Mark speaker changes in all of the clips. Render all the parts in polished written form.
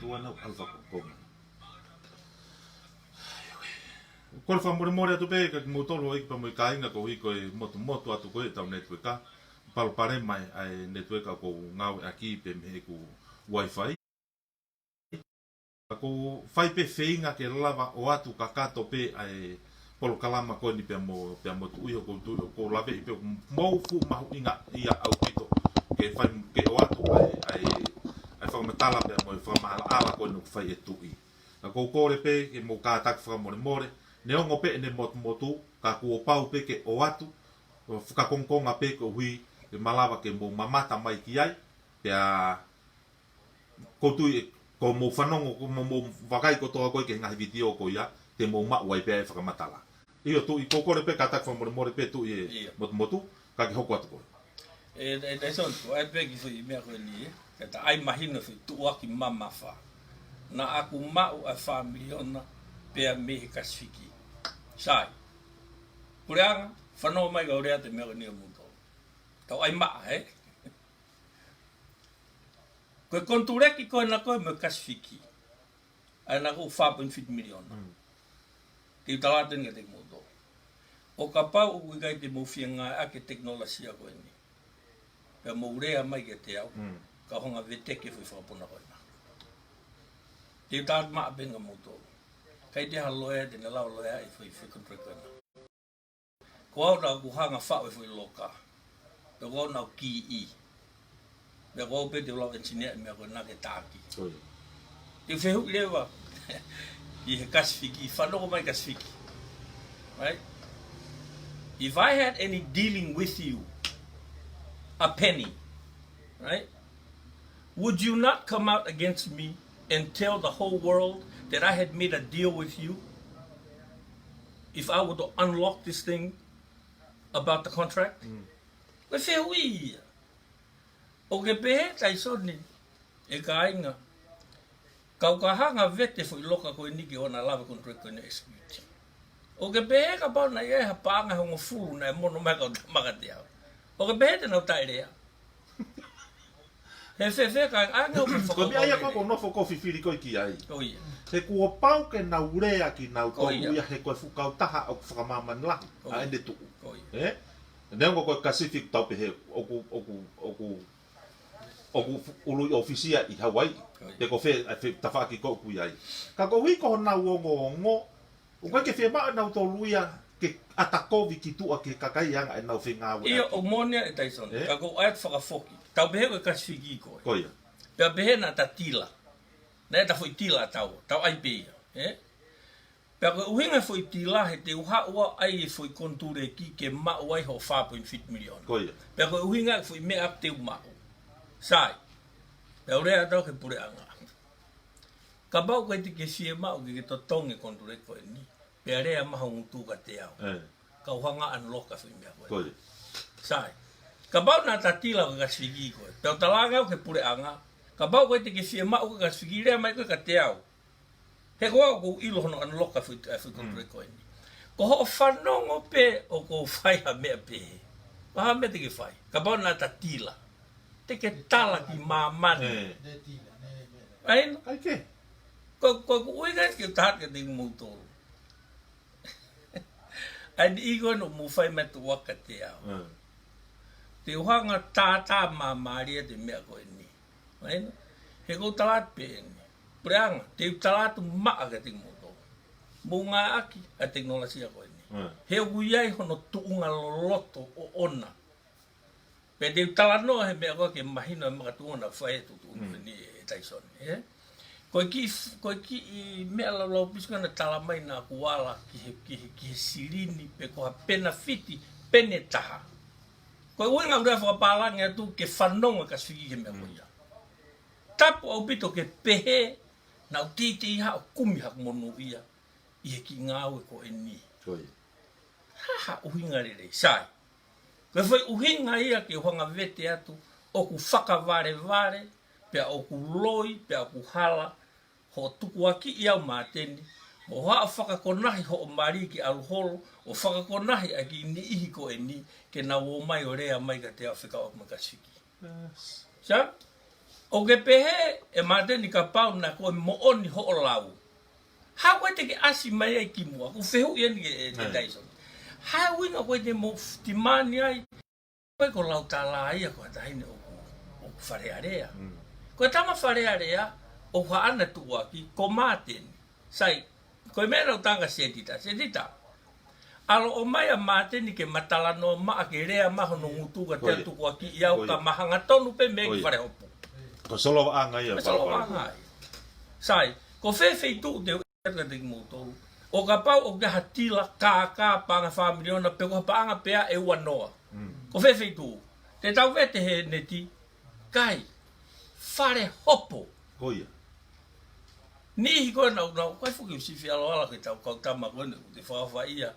Speaker 1: tua na alfa ko. Ko fa more atu pe ka mo tolo ik pa mo kainga ko iko e moto atu ko e tau network ka. Pal pare mai ai network ko ngau aki pe me ku wifi. Ko fai pe feinga ke lava o atu kakato pe ai polo kalama ko ni pe mo tu yo ko lave pe mo fu ma inga ia au pito ke fai ke o atu ai fa metala pe mo fa ma ala ko no fai etui ko le pe ke mo ka tak fra mo more ne ongo pe ne motu ka ku o pau pe ke o atu ka konkonga pe ko hui ke malava ke mo mamata mai ki ai pe a ko tu ko mo fanongo ko mo vakai ko to ko ke ngai video ko ya te mo ma wai pe fakamatala io tu i kokore pe katak fa mo pe tu e motu ka ke hoko atu ko
Speaker 2: e son ai pe ki foi me ko ni ta ai mahino foi tu aki mama fa na aku mau a family ona pe me Kasifiki sai kurang fano mai go rea te me ni mo to ta ai ma ko konture ki ko na ko me Kasifiki ana ko 5.5 million ti talaten ke te mo to o kapau u ga te mo fianga a ke teknologia ko ni pe mo rea mai ke te au ka honga vete ke foi fa pona ko na ti ta ma benga mo to kai te haloe te na lao loea i foi kontre ko na ko au na ku hanga fa foi loka pe ko na kihe me ko pe te lo engineer me ko na ke taki te feu leva kihe Kasifiki fano mai Kasifiki right if I had any dealing with you a penny right would you not come out against me and tell the whole world that I had made a deal with you if I were to unlock this thing about the contract we feel we o ke pe tai soni e ka inga kau ka hanga vete foi loka ko ni ki ona lava contract ko ni execute o ke pe ka pa na ye ha pa nga ngo fu na mo no ma ka te o ke pe te no tai rea he fe ka anga
Speaker 1: ko bi ai ko no fo ko fifili ko ki ai
Speaker 2: o ia
Speaker 1: he ku pau ke na urea ki na to ia he ko fu ka taha o fakamaama la a ende tu ne ngo ko Kasifiki tau pe he o ulu ofisia i Hawaii te ko fe tafaki ko ku ai ka ko wi ko na ngo o ko ke fe ma na to luia ke atako vi ki tu a ke kakai anga na fe nga
Speaker 2: io o monia e taison ka ko ai fa foki tau be ko Kasifiki ko
Speaker 1: ia
Speaker 2: pe be na tatila na ta foi tila tau ai be pe ko uhinga foi tila he te uha ua ai foi konture ki ke ma wai ho 5.5 million
Speaker 1: ia
Speaker 2: pe ko uhinga foi me up te ma sai pe ore ata ke pure anga ka ba ko te ke sie ma o ke to tonge konture ko ni pe are ma ho tu ka te au ka uhanga unlock ka foi me ko sai ka ba na tatila ka Kasifiki ko pe talaga ke pure anga ka ba ko te ke sie ma o ka Kasifiki re mai ko ka te au he ko ilo no unlock ka foi konture ko ni ko ho fanongo pe o ko fai ha me pe ha me te ke fai ka ba na tatila te ke tala ki mamani ai
Speaker 1: ke
Speaker 2: ko uiga ke tat ke ding moto ai igo no mo fai met waka te au te hanga tata mamari te me ko ni ai he ko talat pe ni prang te talat ma ke ding moto bunga aki a teknologia ko ni he uiai hono tuunga loto o ona pe te talano he me ko ke mahino ma tu na fai tu ni taison ko ki me la lo pisca na tala mai na kuala ki sirini pe ko pena fiti peneta ko wenga ura fa pala nga tu ke fanonga Kasifiki ke me ko ya tap o bito ke pehe na titi ha kumi ha monu ia i ki ngau ko eni ha uhinga re sai ko foi uhinga ia ke honga vete atu o ku fakavare pe o ku loi pe o ku hala ho tuku aki ia mateni mo ha fakakonahi ho mari ki alhol o fakakonahi aki ni ihi ko eni ke na wo mai o rea mai ka te Afrika o Kasifiki sa O ke pehe e mateni ka pau na ko mo oni ho lau. Ha ko te ke asi mai ai ki mo ku fehu yen ke te Dyson. Ha winga ko te mo timani ai ko lau tala ai ko ta ine o fare area. Ko tama fare area o ha ana tua ki ko maten. Sai ko me no tanga setita. Alo o mai a mateni ke matala no ma ke rea ma no ngutu ka te tua ki iau ka mahanga tonu pe me ki fare hopo.
Speaker 1: Ko solo anga ia.
Speaker 2: Solo anga. Sai ko fe tu de de moto. O ka pau o ke hatila ka panga family ona pe ko panga pea e wanoa. Ko fe tu. Te tau vete he neti kai fare hopo.
Speaker 1: Koia.
Speaker 2: Ni ko na ko fu si fi alo ala ke tau ka tama ko te fa ia.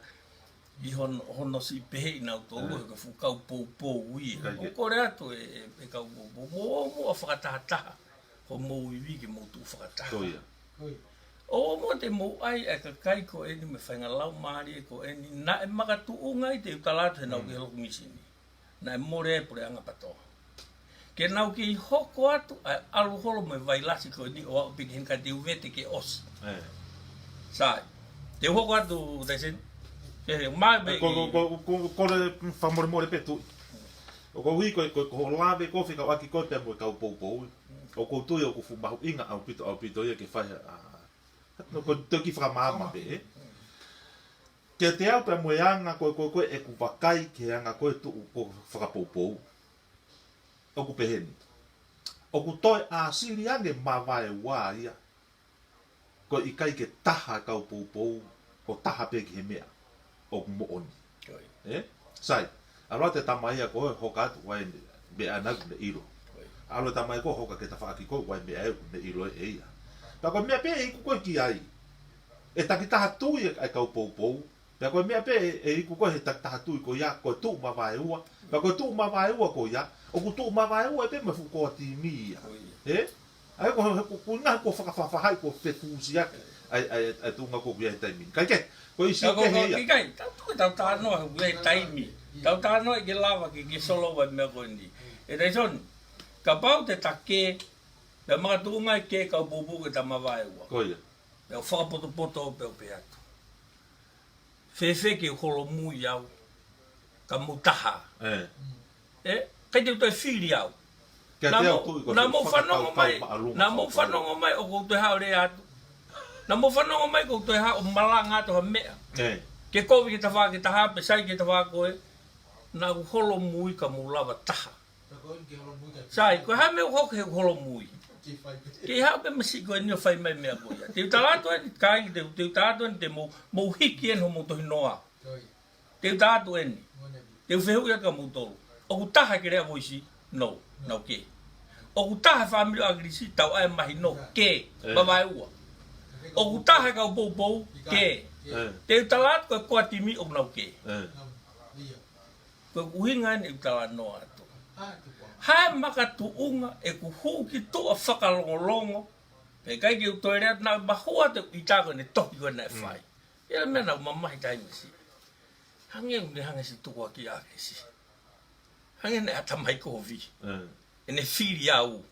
Speaker 2: I hono si pehe na to ko fu ka po wi. Ko rea to e ka mo whakatahataha. Ko mo iwi ke mo tu whakataha.
Speaker 1: Koia.
Speaker 2: O mo te mo ai e ka kai ko eni me whainga lau maari e ko eni na e makatu ungai te utalatu he nau ki helo kumisini. Na e more e pure anga patoa. Ke nau ki hoko atu alu holo me vailasi ko eni o au piki henka te uvete ke osi. Sai. Te hoko atu te sen.
Speaker 1: Ko le whamore petu. O ko hui ko lawe ko whika waki ko te mo kau pou. O ko tui o ko fumahu inga au pito ia ke whaia. No ko toki fakamaama pe. Ke te au pe mo anga ko e ku wakai ke anga ko tu ko whakapou. O ku peheni. O ku toi a siri ange mawai wā ia. Ko i kai ke taha kau pou o taha pe ki he mea. O mo oni. Sai. Alo te tamaia ko hoka atu wai me anagu ne iro. Alo tamai ko hoka ke ta whaaki ko wai me au ne iro e ia. Pa ko mea pe e iku koe ki ai. E takitaha tui ai kau pou. Pa ko mea pe e iku koe he takitaha tui ko ia ko tu mawai ua. Pa ko tu mawai ua ko ia. O ku tu mawai ua e pe me fuko ati mi ia. Ai ko nga ko whakawhawhai ko whetusi ake. Ai tunga ko bia he taimi. Kai ke? Ko isi o ke he ia.
Speaker 2: Kai, tau tānoa bia he taimi. Tau tānoa ke lava ke solo wai mea koe ni. E reison, ka pau te take, pe mga tuunga i ke kau bubu ke ta mawai ua.
Speaker 1: Koia.
Speaker 2: Pe o whakapoto o pe o pe atu. Whewhe ke holo mui au, ka mutaha. Kai te utoi whiri au. Na mo whanongo mai o kou te hao re atu. Na mo whanongo mai kou te hao malanga atu ha mea. Ke kovi ke ta wha ke ta hape, sai ke ta wha koe, na u holo mui ka mulawa taha. Sai, koe ha mea hoke he holo mui. Ke hao pe masi koe nio whai mai mea koe. Te utalato eni kai, te utalato eni te mo hiki eni ho mo tohi noa. Te utalato eni. Te uwhehu ia ka mutolu. O ku taha ke rea voisi, no, nau ke. O ku taha whamiri agrisi, tau ai mahi no, ke, mawai ua. O ku taha kau pou, ke. Te utalato koe koa timi o nau ke. Koe uhinga ni utalato noa atu. Hae maka tuunga e ku huu ki tua whakalongolongo. Pe kai ki utoi rea na mahua te itako ne toki koe na e whai. Ia mena umamahi taimisi. Hange uni hange si tukua ki ake si. Hange ne atamai kovi. E ne whiri au.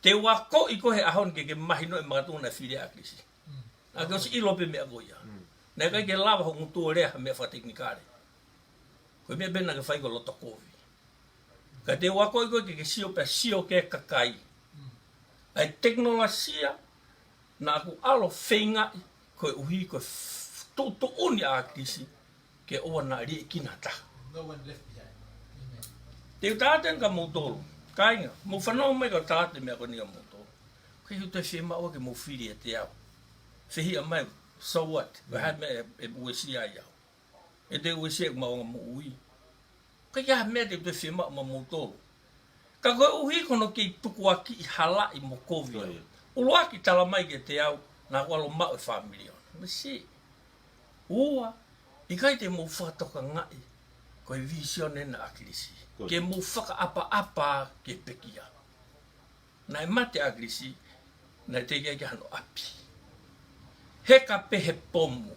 Speaker 2: Te wako i kohe ahon ke mahi no e makatuna na whiri ake si. A ke osi ilope mea goia. Na kai ke lava ho ngutua rea mea whateknikare. Koe mea bena ke whai ko loto kovi. Ka te wako i koe ke sio pe sio ke kakai. Ai teknolosia na aku alo whenga koe uhi koe tutu uni a krisi ke oa na ri kina ta. Te utaten ka motoro. Kainga, mo whanau mai ka tate mea ko ni ka motoro. Kei hu te whema oa ke mo whiri e te au. Whihi a mai, so what? Wa me e uesi ai au. E te uesi e maonga mo ui. Kei ha mea te whema ma motoro. Ka koe uhi kono kei tuku aki i hala i mo kovi. Uloa ki tala mai ke te au, na walo mau e whamilion. Masi. Ua, i kai te mo whakatoka ngai, koe vision e na akirisi. Ke mo whaka apa ke pekia. Na e mate akirisi, na te kia ki hano api. Heka pehe pomu.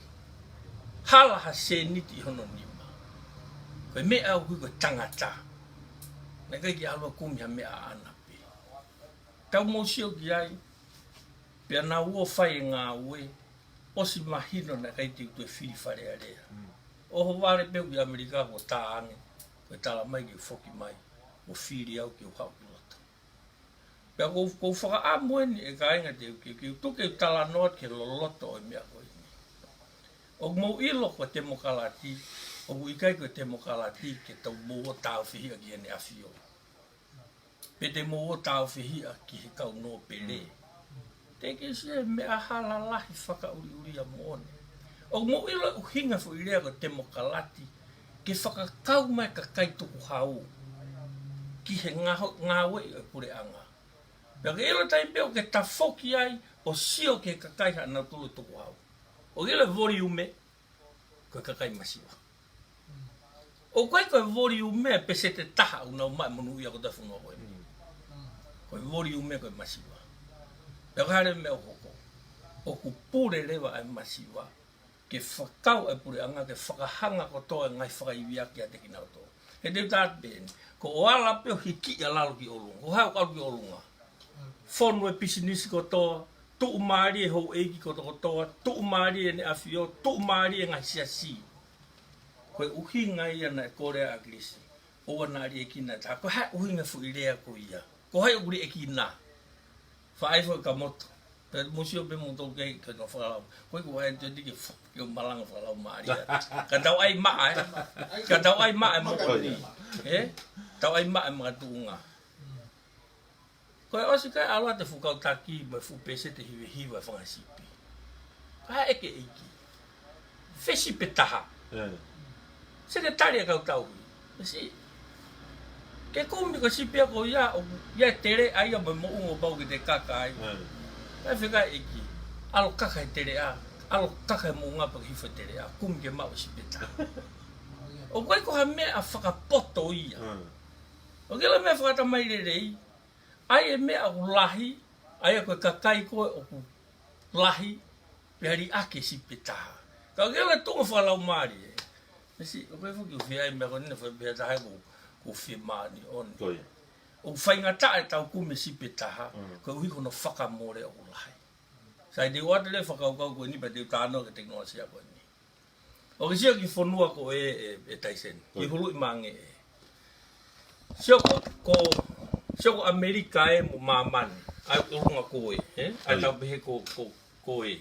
Speaker 2: Hala ha se niti hono nima. Koe mea hui koe tangata. Na kai ki alua kumi ha mea anape. tau mo sio ki ai pe na ua fai ngā ue o si mahino na kai te tu fili fare area o ho vale pe ki Amerika ko taange ko tala mai ki foki mai o fili au ki o hau pilota pe ko whaka a moeni e kainga te ki tuke tala noa ke loloto o mea ko ini o mo ilo ko te mokalati o ikai ko te mokalati ke tau mo tau whihia ki ene afio pe te mo tau whihia ki he kau no pele te ke se me ahala lahi whakauri a moone. O mo ilo uhinga fu irea ko te mokalati ke whakakau mai ka kai tuku hau ki he ngā we e pure anga. Pea ke ilo tai peo ke ta foki ai o sio ke ka kai hana tulu tuku hau. O ilo volume ko ka kai masiwa. O koe volume pe se te taha una mai monu ia ko ta funua koe. Koe volume koe masiwa. Pea kare me o hoko. O ku pure lewa ai masiwa. Ke whakau ai pure anga ke whakahanga ko toa ngai whakaiwiaki a te kinau toa. He te utaat pēni. Ko o ala peo hiki a lalo ki olunga. Ko hau kalu ki olunga. Whonu e pisinisi ko toa. Tuu maari e hou eiki ko toa. Tuu maari e ne awhio. Tuu maari e ngai siasi. Koe uhinga ia na e korea a grisi. Oa nari e kina ta. Ko hai uhinga fu i rea ko ia. Ko hai uri e kina. Whaai fo ka moto. Pe musio pe moto kei ka no whakalau. Koe ko hai te dike ke o malanga whakalau maari. Ka tau ai maa e. Ka tau ai maa e mokoni. Tau ai maa e mga tuunga. Koe osi kai alua te fukau taki mai fu pese te hiwe hiwa whangasipi. Ka eke eiki. Fesi pe taha. Se te tari a kau tau hui. Si. Ke kumi ko sipia ko ia tere ai a mo ungo bau ki te kaka ai. Kai whika eki. Alo kaka i tere a. Alo kaka i mo ngapa ki hifa tere a. Kumi ke mau sipia taha. O koe ko ha mea a whakapoto ia. O kela mea whakatamai rei. Ai e mea o lahi. Ai a koe kakai koe o ku lahi. Pehari ake sipia taha. Ka kela tunga whakalau maari e. Mesi, o koe whuki o whiai mea ko nina whai taha ko whimaani on. O whainga tae tau kume sipe taha, ko uhi kono whakamore o lahi. Sai te uata le whakaukau koe nipa te utano ke teknolosia koe ni. O ke sio ki whanua ko e taisen, ki hulu i mange e. Sio ko Amerika e mo mamani, ai urunga koe, ai tau behe koe.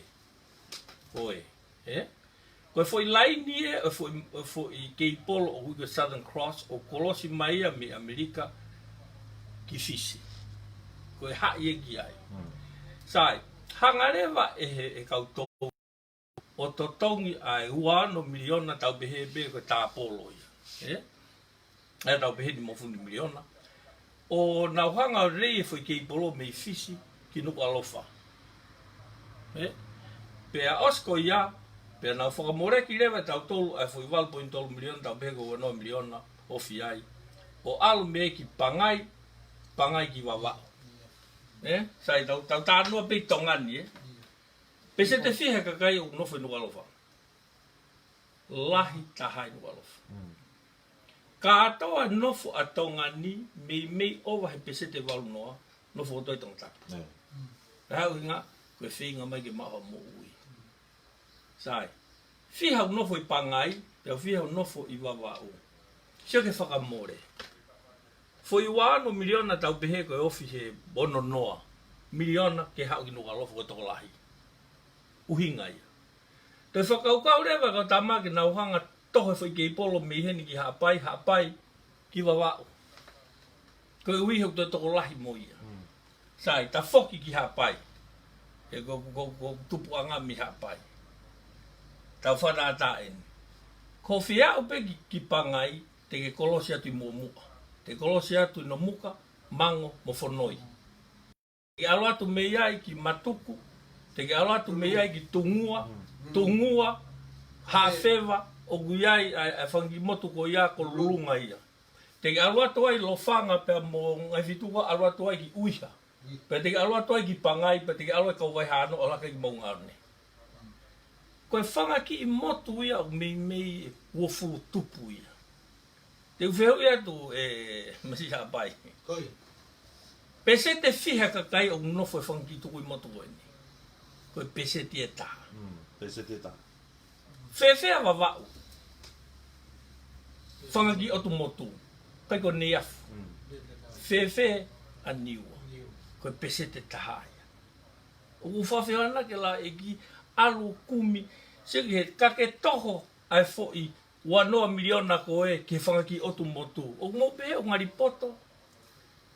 Speaker 2: Koe foi laini e, foi kei polo o huiga Southern Cross, o kolosi maia me Amerika ki fisi. Koe hai e ki ai. Sai, hangarewa e kautou, o totongi ai uano miliona tau behe be koe tā polo ia. E tau behe ni mofuni miliona. O nauhanga rei foi kei polo me fisi ki nuku alofa. Pea osko ia, pea nau whakamore ki rewa tau tolu ai fui 1.3 miliona tau behe koe 9 miliona o fiai. O alu me ki pangai ki wawa. Sai tau tānua pe tongani pe se te whiha kakai o nofo nuku alofa. Lahi tahai nuku alofa. Ka atoa nofo a tongani mei owa he pe se te walu noa nofo o toi tongtaki. Hau inga, koe whinga mai ke maha mo ui. Sai, whiha o nofo i pangai, te whiha o nofo i wawau. Sio ke whakamore. Foi wano miliona tau pehe koe ofi he bono noa. Miliona ke hau ki nuka lofo koe toko lahi. Uhinga ia. Te whakaukau rewa kau tama ke nauhanga tohe whai kei polo me heni ki haapai ki wawau. Koe uhi hau koe toko lahi mo ia. Sai, ta foki ki haapai. E ko tupu anga mi haapai. Tau whanata eni. Ko whia upe ki pangai te ke kolosi atu i mua muka. Te kolosi atu i no muka, mango, mo whanoi. Te ke alo atu meiai ki matuku, te ke alo atu meiai ki tungua, hawhewa, o guiai a whangi motu ko ia ko lulunga ia. Te ke alo atu ai lo whanga pia mo ngai whituka alo atu ai ki uiha. Pe te ke alo atu ai ki pangai, pe te ke alo ai kau waihano o laka ki maungarne. Koe whanga ki i motu ia o mei uofulu tupu ia. Te uwheu ia tu masi hapai. Pese te fiha ka kai o nofo whangi tuku I motu koe ni. Koe pese te e tā.
Speaker 1: Pese te tā.
Speaker 2: Whewhea wa wau. Whangaki o tu motu. Kai ko ne afu. Whewhea a niua. Koe pese te tahaya. O uwhawhea ana ke la e ki alu kumi. Seki he kake toho ai fo'i. Wanoa miliona koe ke whangaki o tu motu. O mope o ngari poto.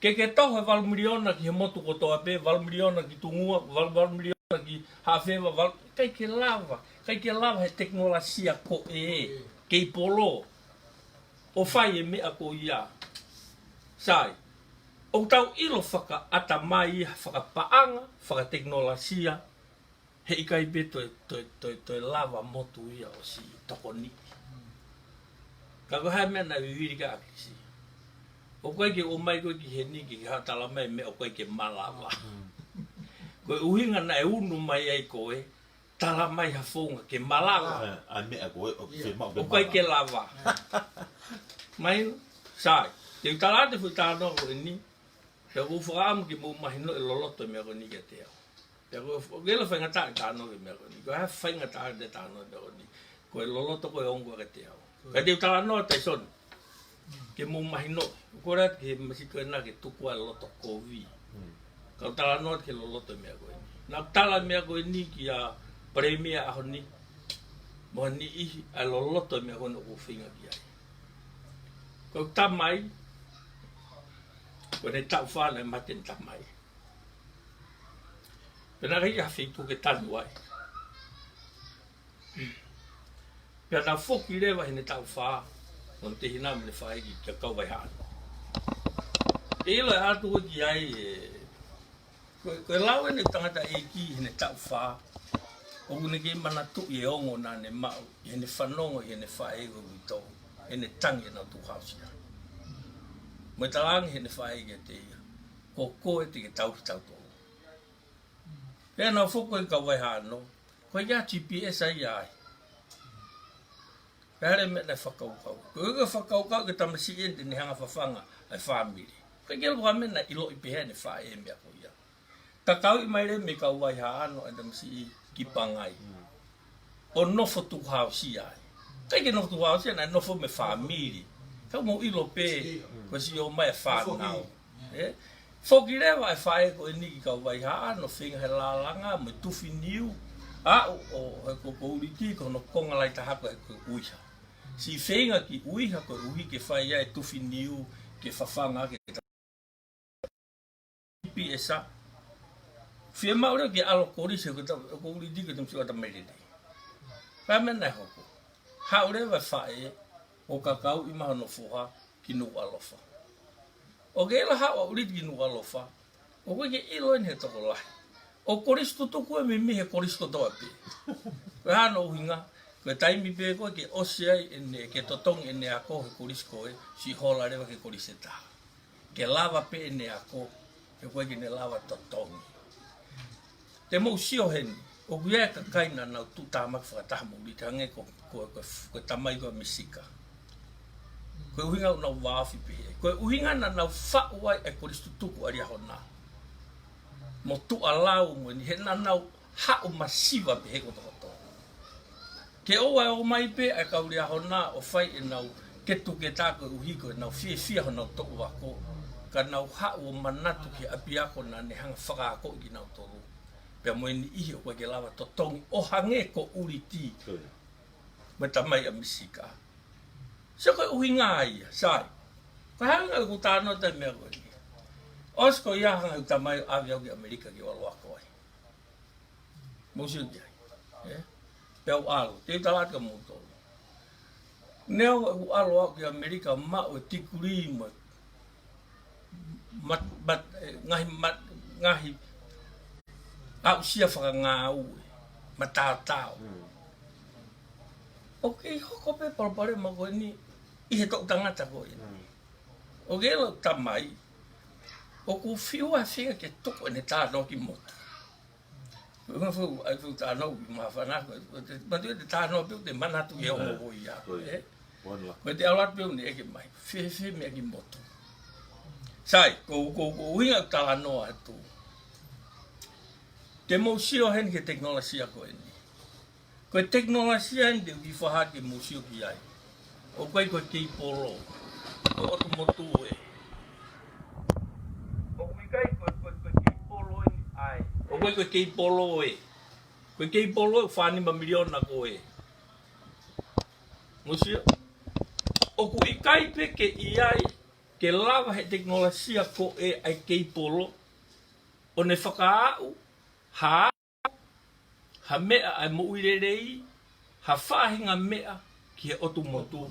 Speaker 2: Ke toho e 2 miliona ki he motu kotoa pe. 2 miliona ki tungua. 2 miliona ki hawhewa. Kai ke lava. Kai ke lava he teknolosia ko e. Kei polo. O whai e mea ko ia. Sai. O tau ilo whaka ata mai whaka paanga. Whaka teknolosia. He ikai pe toi lava motu ia o si toko niki. Kako hai mea na viviri ka akisi. O koe ke o mai koe ki he niki ki hatala mai mea o koe ke malawa. Koe uhinga na e unu mai ai koe. Tala mai ha whonga ke malawa.
Speaker 1: Ai mea koe o whemau.
Speaker 2: O koe ke lava. Mai sai. Te utala te fui tāno koe ni. Te uwhaamu ki mou mahino e loloto mea koe ni ke te au. Te gela whaingata e tāno ke mea koe ni. Koe hai whaingata e tāno mea koe ni. Koe loloto koe ongo ke te au. Ka te utala noa tai son. Ke mou mahino. Kora ke masiko e nā ke tukua e loto kovi. Ka utala noa ke loloto mea koe ni. Nā tala mea koe ni ki a premia aho ni. Moa ni ihi a loloto mea koe no ko whinga ki ai. Koe tamai. Koe ne tau whana e maten tamai. Pena rei a whitu ke tanu ai. Pea nā whoki rewa hene tau whaa. Mon te hina mene whae ki kia kau vai hāno. E ilo e atu ki ai koe lau ene tangata e ki hene tau whaa. O kune ke mana tu'i e ongo nā ne mau. Hene whanongo hene whae go wito. Hene tangi e nā tu hausia. Mo talangi hene whae ke te ia. Ko koe te ke tau ki tau tō. Pea nā whoko e kau vai hāno. Koe ia GPS ai ai. Pere me na whakaukau. Koe uka whakaukau ke tamasi e te hanga whawhanga ai whamiri. Koe kero kua mena ilo i pehe ne whae e mea ko ia. Ka kau I mai re me kau wai haano e tamasi I ki pangai. O nofo tu hausi ai. Kai ke nofo tu hausi ai na nofo me whamiri. Kau mo ilo pe koe si o mai e whanau. Whoki rewa e whae ko e niki kau wai haano whinga he lalanga me tuwhi niu. O he ko uriti ko no konga lai tahako e ko uiha. Si whenga ki uiha ko uhi ke whai ia e tuwhi niu ke whawhanga ke ipi e sa. Whia maure ke alo korisi ko uriti ke tumsi wata meirere. Whai mena e hoko. Haure wa whae o kakau I maha no fuha ki nu alofa. O ke ila hao uriti ki nu alofa. O koe ke ilo en he toko lahi. O koristo tuku e me he koristo toa pe. Koe hano uhinga. Koe taimi pe koe ke ose ai ene ke totongi ene ako he korisko e. Si hola rewa ke korise taha. Ke lava pe ene ako. Ke koe ke ne lava totongi. Te mou sio heni. O kuia ka kaina nau tu tāmak whakataha mouri. Te hange koe tamai koe misika. Koe uhinga nau waafi pe. Koe uhinga na nau whauai e koristo tuku ari aho nā. Mo tu alau mo ni he nanau hao masiva pe he kotokoto. Ke oa o mai pe a kauri a hona o whai e nau ketu ke tāko uhiko e nau fia honau toku wako. Ka nau hao o manatu ke api ako na ne hanga whakaako ki nau toru. Pea mo ni ihi o koe ke lawa totongi o hange ko uriti. Me tamai a misika. Se koe uhinga ia, sai. Koe hanga ku tāno te mea koe ni. Osko ia hanga u tamai avi au ki Amerika ki walo ako ai. Mosio ki ai. Peo alo, te talaka mōtoro. Neo u alo au ki Amerika mao e tikuri mo. Ngahi au sia whaka ngā ue. Matātao. Ok, hoko pe parapare ma koe ni. I he tō tangata koe. Ok, lo tamai. O ku whiua whia ke toko ne tāno ki motu. Unga whu ai whu tāno ki mawhanako. Matu e te tāno pio te manatu e ongo hoi a. Koe te alat pio ne eke mai. Whia mea ki motu. Sai, ko winga tala noa atu. Te museo hen ke teknolosia ko eni. Ko teknolosia hen de wifaha ke museo ki ai. O koe kei polo. Ko otu motu e. O wikai ko kei polo eni ai. O koe kei polo e. Ko kei polo whanima miliona ko e. Museo. O ku ikai pe ke iai ke lava he teknolosia ko e ai kei polo. O ne whakaau. Ha mea ai mo uirerei. Ha whahinga mea ki he otu motu.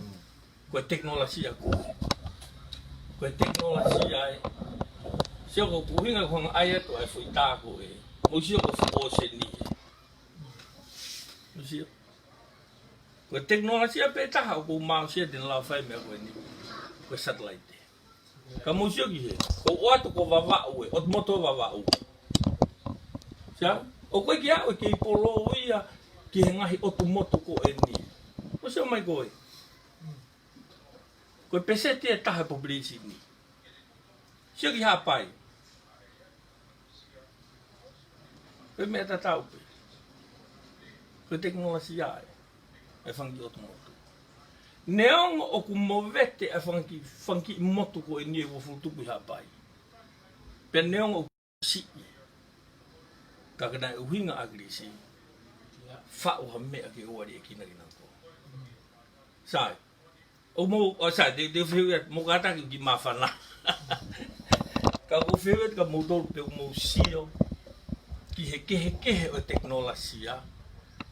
Speaker 2: Koe teknolosia ko. Koe teknolosia e. Sio ko kuhinga ko nga ai atu ai fuita ko e. Musio ko fuo se ni e. Musio. Koe teknolosia pe taha ko mausia din lau whai mea koe ni. Koe satellite. Ka musio ki he. Ko oatu ko wawau e. Otu moto wawau. Sia? O koe ki au e kei polo ia. Ki he ngahi otu moto ko e ni. Musio mai koe. Koe peseti e taha publisi ni. Sio ki hapai. Koe mea tatau pe. Koe teknolosia e. E whangi otu motu. Neongo o ku movete e whangi motu ko e nie wo futupu hapai. Pe neongo o si. Kakana e uhinga agrisi. Whao ha mea ke oari e kina ko. Sai. O mo o sa de fiu mo gata ki mafana. Ka ko fiu ka mo do pe mo sio. Ki he o teknolosia.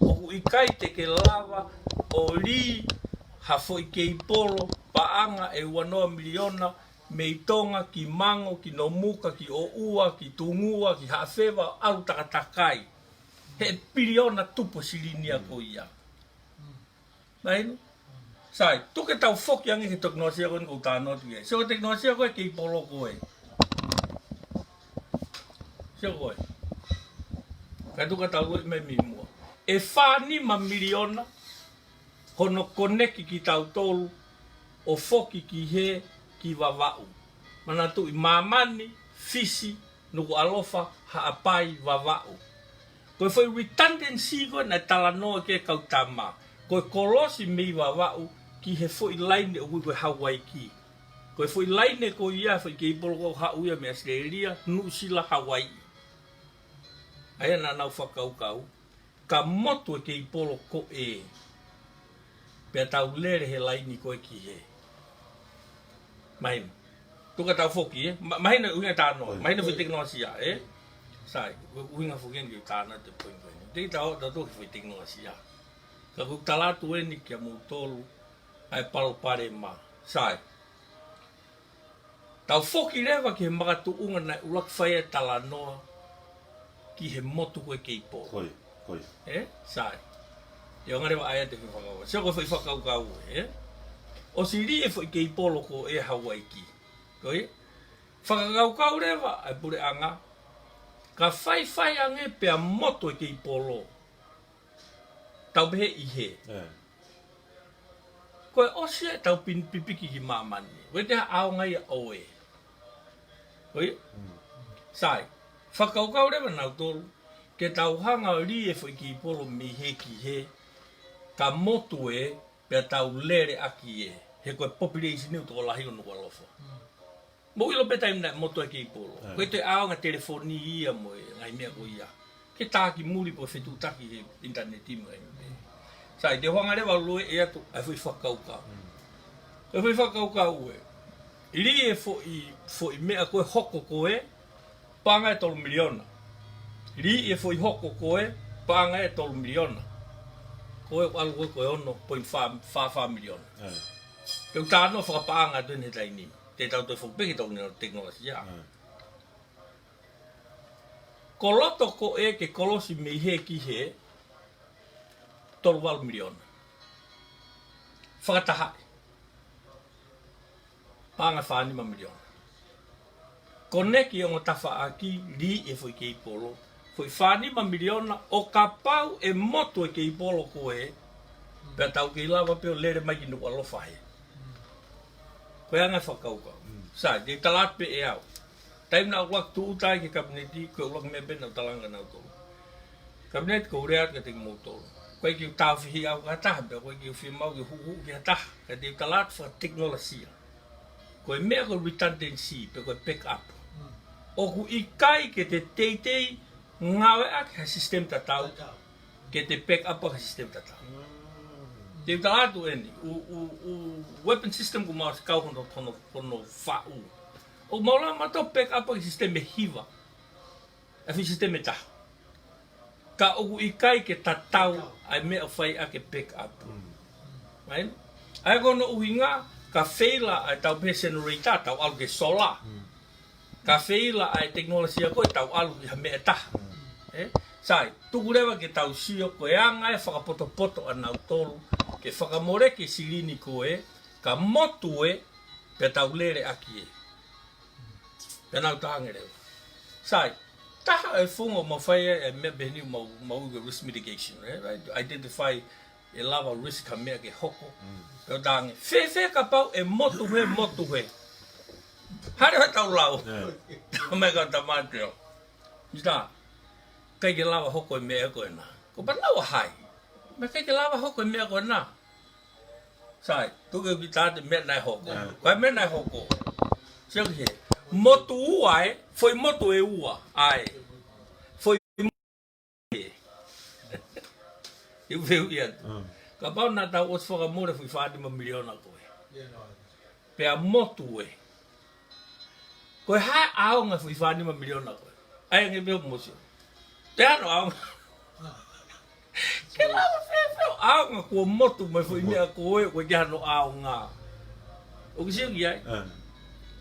Speaker 2: O ikai te ke lava o li ha foi ke polo paanga e 1 miliona me Tonga ki mango ki nomuka ki o ua ki tungua ki hafeva au takatakai. He piliona tupo silinia ko ia. Baino. Sai, tu ke tau foki angi he teknolosia ko ko tano tu e. So teknolosia ko ke polo ko e. So ko e. Ka tu ka tau me mimo. E whani ma miliona hono koneki ki tau tolu o foki ki he ki wawau. Mana tu i mamani, fisi, nuku alofa, haapai, wawau. Koe foi redundancy ko na talanoa ke kautama. Koe kolosi mei wawau ki he foi laine o koe Hawaii ki. Koe foi laine ko ia foi ke ipolo ko hauia me Australia, Nusila, Hawaii. Aia na nau whakaukau. Ka motu e ke ipolo ko e. Pea tau lere he laini koe ki he. Mahina. Tuka tau foki e. Mahina uinga tānoa. Mahina foi teknolosia e. Sai. Uinga foki ki tāna te poinga. Tei tau toki foi teknolosia. Ka kuk talatu e ni kia mutolu. Ai palo pare ma. Sai. Tau foki rewa ki he makatu unga na ulak whaia tala noa. Ki he motu koe ke ipolo. Koi. Sai. E o ngarewa aia te whakau. Seo koe whakau kau e. O si ri e ke ipolo ko e Hawaii ki. Koi. Whakau kau rewa ai pure anga. Ka whai ange pea moto e ke ipolo. Tau behe i he. Koe osia e tau pipiki ki mamani. Koe te ao ngai a oe. Koi. Sai. Whakau kau rewa nau tolu. Ke tau hanga ri e ki ipolo mi he ki he. Ka motu e pea tau lere aki e. He koe population ni utoko lahi o nuku alofa. Mo ilo betai mna motu e ki ipolo. Koe te ao nga telefoni ia mo e ngai mea ko ia. Ke tāki muri po whetu taki he interneti mo e. Sai, te hoanga rewa loe e atu, ai fui whakaukau. E fui whakaukau e. Iri e foi mea koe hoko koe, panga e 3 miliona. Iri e foi hoko koe, panga e 3 miliona. Koe alu koe koe ono, 0.5 miliona. Keu tāno whakapaanga tuen he taini. Te tau toi whakpeki tau nina teknolosia. Ko loto ko e ke kolosi mei he ki he, 3 miliona. Whakatahai. Panga 5 miliona. Ko neki o ngatafa aki li e foi ke ipolo. Foi 5 miliona o kapau e moto e ke ipolo ko e. Pea tau ke ilawa peo lere mai ki nuku alofa he. Koe anga whakauka. Sai, te talat pe e au. Taim na uak tu utai ke kabineti, ko uak me ben na talanga na tolo. Kabinet ko reat ka ting motor. Koe ki tau fihi au ka tah, koe ki fi mau ki hu ki tah, ka te talat fa teknolosia. Koe mea ko redundancy, pe koe pick up. O ku ikai ke te teitei ngawe ak ha sistem tatau, ke te pick up ha sistem tatau. Te talatu eni, u weapon system ku mau kau hono fa'u. O maula mato pick up ha sistem me hiva. A fi sistem me tahu. Ka o ikai ke tatau ai mea fai ake pick up. Right? Ai kono uhinga ka feila ai tau pe generator tau alu ke solar. Ka feila ai teknologia ko tau alu ki mea taha. Sai, tuku rewa ke tau sio ko anga e whakapoto-poto anau tolu ke whakamore ke silini ko ka motu pe tau lere aki Pe nau tahange rewa. Sai, taha e fungo mawhai e mea behini mau risk mitigation, right? Identify e lava risk ka mea ke hoko. Pe tahange, fe ka pau e motu he. Hare tau lau. Mea ka tamateo. Mista, kai ke lava hoko e mea koe na. Ko pa lawa hai. Me kai ke lava hoko e mea koe na. Sai, tuke vitate mea nai hoko. Kai mea nai hoko. Sio ke he. Motu ua foi motu e ua. Ai. Foi motu Eu veo ia. Ka pau na tau os whaka mure fui whaadima miliona koe. Pe a motu Koe hai aonga fui whaadima miliona koe. Ai nge veo mosio. Te ano aonga. Ke lawa whewheo aonga kua motu mai fui mea koe koe ke hano aonga. O kisio ki ai.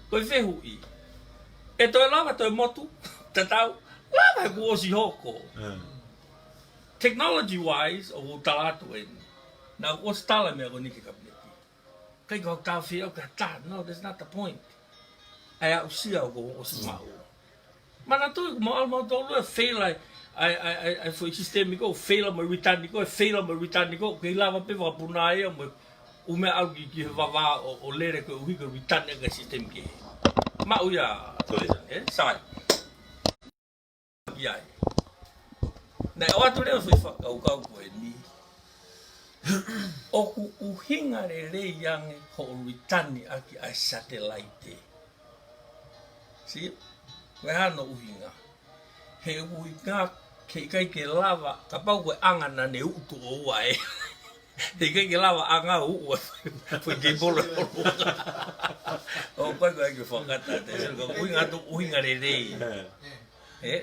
Speaker 2: Koe whehu i. E toi lava toi motu, tatau, lava e kuosi hoko. Technology-wise, o talatu e ni. Nā kuosi tala mea ko nike kabineti. Kai kau tau whia ka ta, no, that's not the point. Ai au sia o ko osi mau. Mana tui ko mau mau tolu e wheila ai foi sistemiko, wheila ma ritaniko, wheila ma ritaniko, kei lava pe wapuna ea, ume au ki he wawa o lere ko uhika ritane ka sistem ki. Ma uia, sai. Iai. Nei, o atu leo fui whakau koe ni. O ku uhinga re yange ho o ritani aki ai satellite. Si? Koe hano uhinga. He uhinga ke kai ke lava, ka pau koe angana ne utu o ua e. Te kai ke lava anga ua. Fui ke bolo e olu. O koe koe ke whakata. Te sila ka uhinga tu uhinga re rei.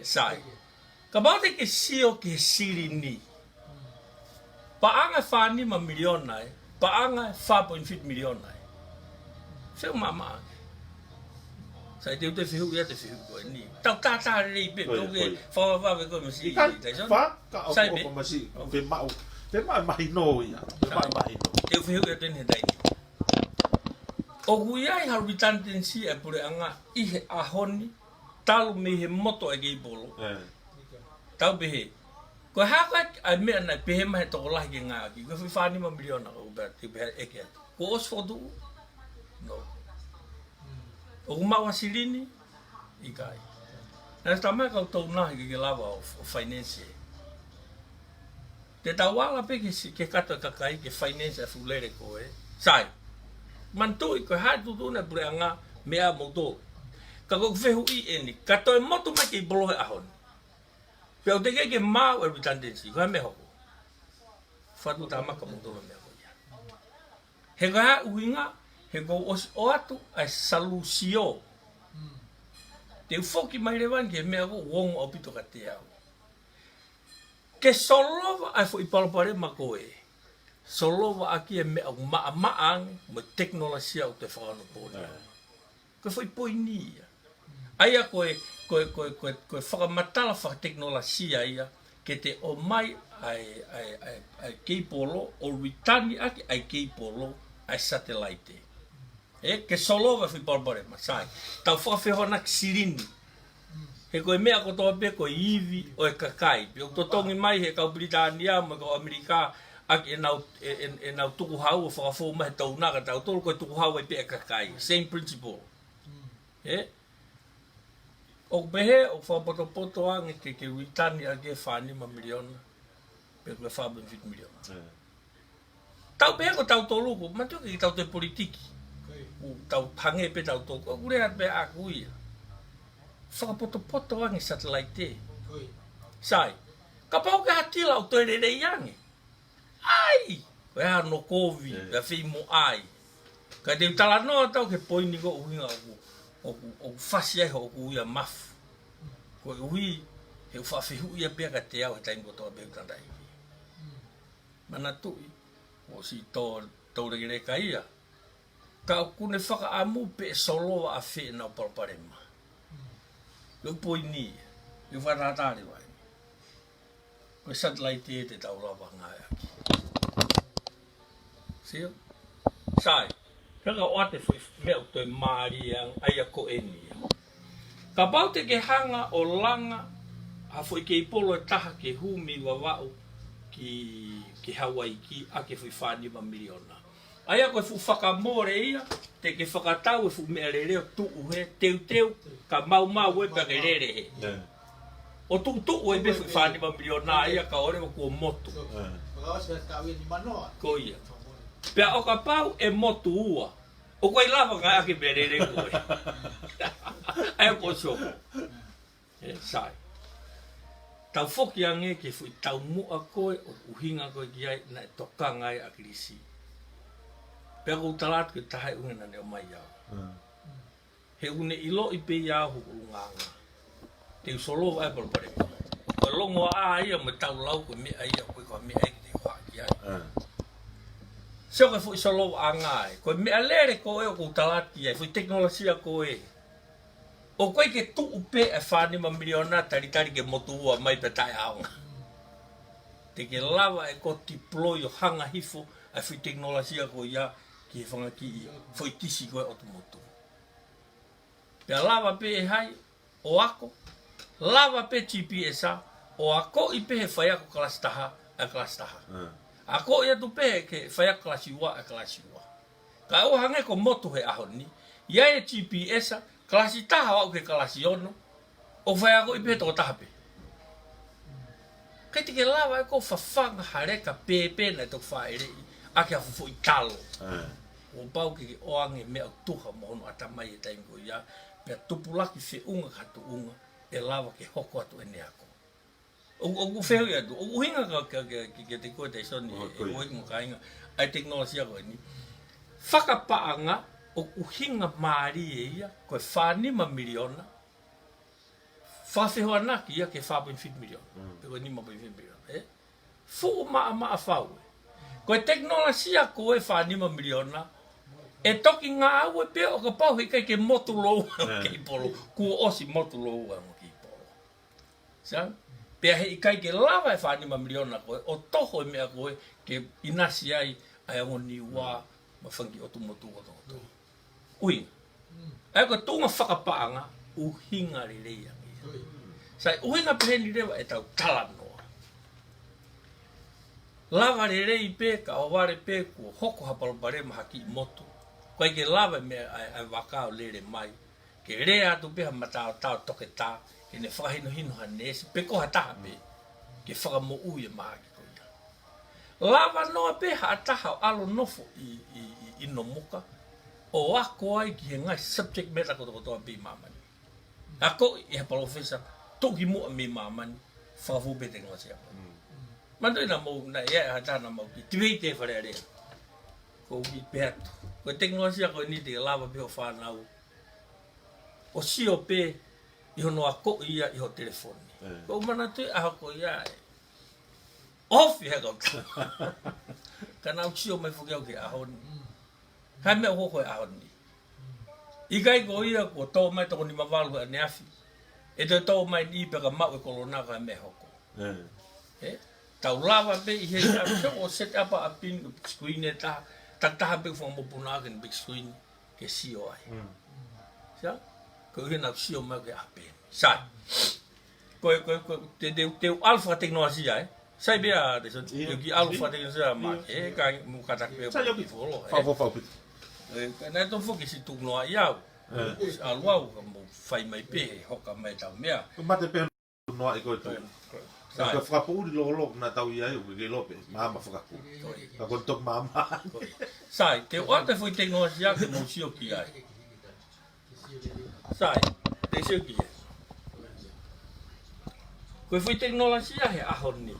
Speaker 2: Sai. Ka pau te ke sio ke siri ni. Paanga 5 miliona e. Paanga 5.5 miliona e. Seu mama. Sai te ute whihu ia te whihu koe ni. Tau tātā rei pe. Tau ke whawawhawe koe masi.
Speaker 1: Wha, ka o ko masi. Pe mau. Pe mau mahi no ia. Pe mau mahi no.
Speaker 2: Te whihu ia tene he taini. O huiai ha redundancy e pure anga ihe ahoni. Talu me he moto e kei polo. Tau pehe. Ko haka ai mea nai pehe mahe toko lahi ke ngā ki. Ko whi 5 miliona o bea te pehe eke atu. Ko osfotu? No. O kumawa silini? Ikai. Nā tamai kau tau nahi ke lava o finance. Te tawala pe ke kata kakai ke finance a fulere ko e. Sai. Mantui ko hai tutuna pure anga mea moto. Ka ko whehu i eni. Ka toi motu mai ke bolohe ahoni. Peo te ke mau e redundancy, koe me hoko. Whatu tā maka motoro mea koia. He koe uhinga, he koe osi o atu ai salusio. Te ufoki mai rewan ke mea ko wongo o pito ka te au. Ke solova ai fo ipalopare ma koe. Solova aki e mea maang mo teknolosia o te whakano pōnia. Koe fo ipoinia. Aia koe whakamatala whakateknolosia ia ke te o mai ai keipolo o ritani aki ai keipolo ai satellite. Ke solova whi parpare masai. Tau whakawhehona ki sirini. He koe mea ko toa pe koe iwi o e kakai. Pio to tongi mai he kau Britania ma kau Amerika aki e nau tuku hau o whakawho mahe taunaka tau tolu koe tuku hau e pe e kakai. Same principle. O behe o whapoto ange ke witani a ke whanima miliona. Pe koe 5 miliona. Tau behe ko tau toluku, matu ki tau te politiki. Tau tange pe tau toluku. O kure at be a kuia. Whakapoto ange satellite te. Sai. Ka pau ke hatila o toi rere iange. Ai! Koe ha no kovi, ka whimo ai. Ka te utala noa tau ke poini ko uhinga o whasi ai ho ku ia mafu. Koe uhi, he uwhawhihu ia pia ka te au he taingo toa behu tandai. Mana tui, o si tau regere ka ia. Ka o kune whakaamu pe soloa a whi na o palparema. Leu poini, leu whanatari wai. Koe satellite e te tau rawa ngai aki. Sio? Sai, kaka o ate mea o toi maari ang aia ko eni. Ka pau te ke hanga o langa, ha foi ke ipolo e taha ke humi wawau ki Hawaii ki a ke fui 5 miliona. Aia koe fu whakamore ia, te ke whakatau e fu mea rereo tuu he, teu, ka mau e pa ke rere he. O tuu e be fui 5 miliona ia ka ore o kua motu. Ko ia. Pea o ka pau e motu ua. O koe lava ngai ake mea rere koe. Aia ko soko. Sai. Tau whoki ange ke fui tau mua koe o uhinga koe ki ai na e toka ngai a krisi. Pea kou talat koe tahai ungena ne o mai au. He une ilo i pe iau hukulunganga. Te usolo ai palpare. Koe longo a ia me tau lau koe mea ia koe koe mea eke te whaki ai. Seo koe fui solo a ngai. Koe mea lere koe o kou talat ki ai. Fui teknolosia koe. O koe ke tuu pe e 5 miliona taritari ke motu ua mai pe tai aonga. Te ke lava e ko deploy o hanga hifo a fui teknolosia ko ia ki he whanga ki ia. Fui tisi koe o tu motu. Pea lava pe e hai o ako. Lava pe GPS a o ako i pe he whai ako klastaha a klastaha. Ako ia tu pe ke whai ako klasiwa a klasiwa. Ka o hange ko motu he ahoni. Ia e GPS a klasi taha wau ke klasi ono, o whai ako i pe toko taha pe. Kei te ke lawa e ko whawhanga hareka pepe na toko whaere i, a ke hawhufo i talo. O pau ke oange mea tuha mohono atamai e taingo ia, pea tupulaki whi unga katu unga, e lawa ke hoko atu ene ako. O wheu i atu, o hinga ka ke te koe te soni e oingo ka inga, ai teknolosia koe ni. Whakapaanga, o uhinga maari e ia, koe 5 miliona, whawhehoa naki ia ke 5.5 miliona, pe koe 5.5 miliona, Fu maa whau. Koe teknolosia koe 5 miliona, e toki ngā au e peo, o ka pau hei kai ke motu lou ke ipolo, kua osi motu lou ke ipolo. Sa? Pea hei kai ke lava e 5 miliona koe, o toho e mea koe, ke inasi ai, ai ango ni wā, ma whangi o tu motu o toho. Uinga. Ai ko tunga whakapaanga, uhinga rirei angi. Sai uhinga peheni rewa e tau talanoa. Lava rirei pe, ka aware pe, kua hoko hapalopare mahaki i motu. Koe ke lava me ai wakao lere mai. Ke rea atu peha matao tau toke tā, ke ne whakahino hino hanesi, pe koha taha pe, ke whakamo ui e mahaki koia. Lava noa peha ataha o alo nofo i no muka, o ako ai ki he ngai subject matter ko toa pi mamani. Ako i he professor toki mua mi mamani whakafu pe teknolosia. Mandoi na mau na ia hatana mau ki tiwei te whare area. Ko ki peatu. Ko teknolosia ko ni te lava pe o whanau. O sio pe i hono ako ia i ho telefoni. Ko mana tui aho ko ia e. Ofi he kau ta. Kana au sio mai whukeo ke ahoni. Hai mea hoko e ahoni. I kai ko ia ko tō mai toko ni mawalu a neafi. E te tō mai ni peka mau e kolonaka hai mea hoko. Tau lava pe i hei o set up a pin screen e taha. Taha pe whanga mopunaka ni big screen ke sio ai. Sa? Ko hina sio mai ke apen. Sai. Ko te alpha teknologia e. Sai bea te son. Ki alpha teknologia ma ke ka mu kata pe.
Speaker 1: Sai yo
Speaker 2: folo.
Speaker 1: Fau.
Speaker 2: Ka na to foki si tu noa iau. Alua mo fai mai pe hoka mai tau mea.
Speaker 1: Ko mate pe no ai ko tu. Ka whakapu uri lo na tau ia o ke lope, mama whakapu. Ka kon tok mama.
Speaker 2: Sai, te wata foi teknologia ke mo sio ki ai. Sai, te sio ki. Ko foi teknologia he ahoni.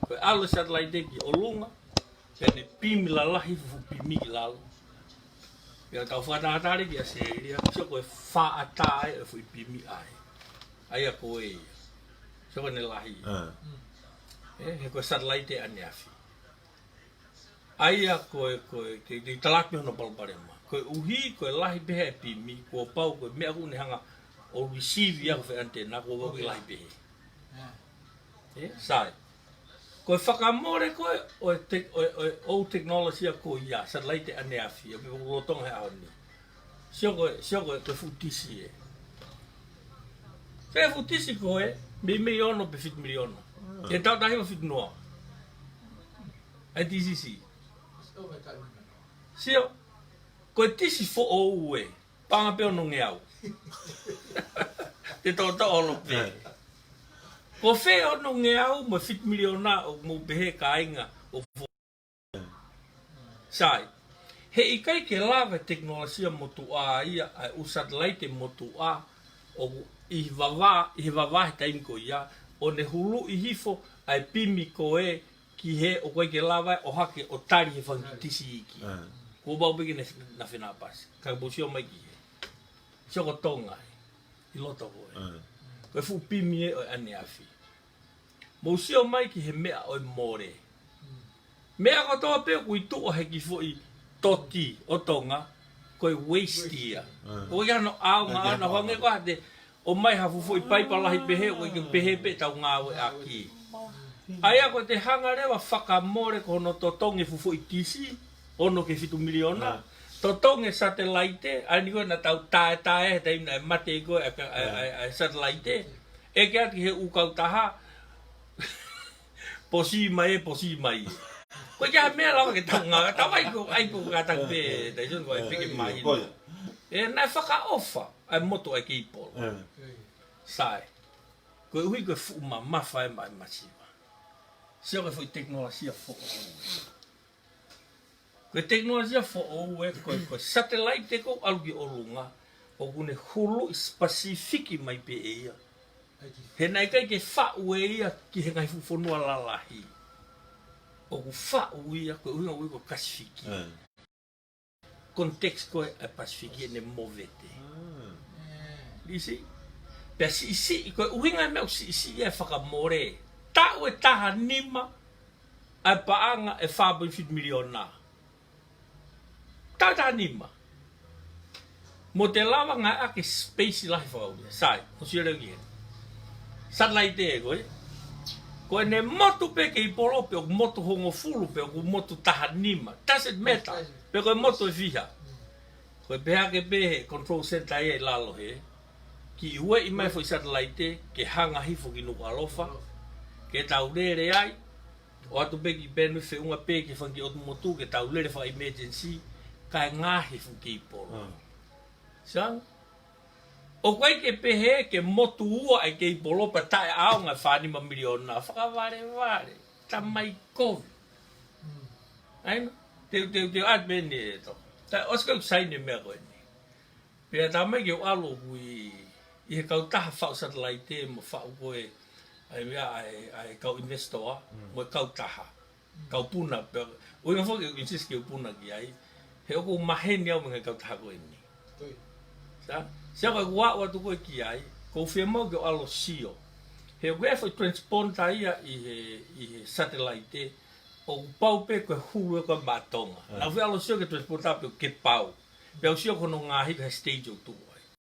Speaker 2: Ko alo satellite ki olunga. Kene pimi la lahi fu pimi la. Pia tau whātātare ki a se iria, sio koe whātāe e fui pimi ai. Aia koe, sio koe ne lahi. He koe satellite ane afi. Aia koe, te talaki hono palparema. Koe uhi, koe lahi behe e pimi, koe pau, koe mea kune hanga o receive ia koe antena, koe wawi lahi behe. Sai. Koe whakamore koe o teknologia koe ia, satellite ane afi, o me rotonga he ahoni. Sio koe futisi e. Se futisi koe, me ono pe fit miliono. E tau tahi o fit noa. Ai tisisi. Sio, koe tisi fo o ue, panga pe ono ngeau. Te tau tau olo pe. Ko fe ono ngeau mo fit miliona o mo behe kainga o fo. Sai, he ikai ke lava teknologia motu a ia ai u satellite motu a o i vava he taimko ia o ne hulu i hifo ai pimi koe kihe o koe ke lava o hake o tari he whangitisi iki. Ko bau bigi na whina pasi, ka busio mai kihe. Sio ko Tonga i loto koe. Koe fu pimi e o ane afi. Mousio mai ki he mea o more. Mea ko toa pe kui tu o heki foi toti o Tonga, koe waste ia. O ia no au ngā ana honge ko hate, o mai hafu foi paipa lahi pehe, o ike pehe pe tau ngāwe aki. Aia ko te hanga rewa whakamore ko no totonge fu foi tisi, ono ke fitu miliona. Totonge satellite, ani koe na tau tae, te ina e mate koe a satellite, e ke ati he ukau taha, posi mai. Ko ja me la ke tanga, ta mai ko ai ko ka tang pe, te jun ko e pike mai. E na faka ofa, ai moto ai ki pol. Sai. Ko hui ko fu ma fa mai masiva. Se o foi teknologia fo. Ko teknologia fo o e ko satellite ko algi olunga, o kune hulu Pasifiki mai pe ia. He nai kai ke whau e ia ki he ngai fufonua lalahi. O ku whau ia koe uinga ui ko Kasifiki. Context koe a Pasifiki e ne movete. Lisi? Pea si koe uinga e meu si e whakamore. Tau e taha nima a paanga e 5.5 miliona. Tau taha nima. Mo te lawa ngai ake space lahi whakau ia. Sai, o si reu ki he. Satellite e koe. Koe ne motu pe ke i polo pe o motu hongo fulu pe o motu taha nima. Doesn't matter. Pe koe motu e fiha. Koe peha ke pehe control center e lalo he. Ki ue i mai foi satellite ke hanga hifo ki nuku alofa. Ke tau lere ai. O atu pe ki benu fe unga pe ke whanki otu motu ke tau lere wha emergency. Kai ngahi fu ki i polo. Sang? O koe ke pehe ke motu ua e ke i polopa tae aonga whanima miliona. Whakaware. Ta mai kovi. Aino? Te atmeni e to. Ta oskau saine mea koe ni. Pea ta mai ke o alo hui i he kau taha whau satellite mo whau koe ai mea ai kau investor mo kau taha. Kau puna. O inga whoki o insist ke o puna ki ai. He oko maheni au mga kau taha koe ni. Sa? Sia koe kua tu koe ki ai, ko whia mau ke o alo sio. He koe foi transponta ia i he satellite, o pau pe koe hulu e koe mātonga. Na whia alo sio ke transponta pe o ke pau. Pe au sio kono ngāhi ka stage o tu.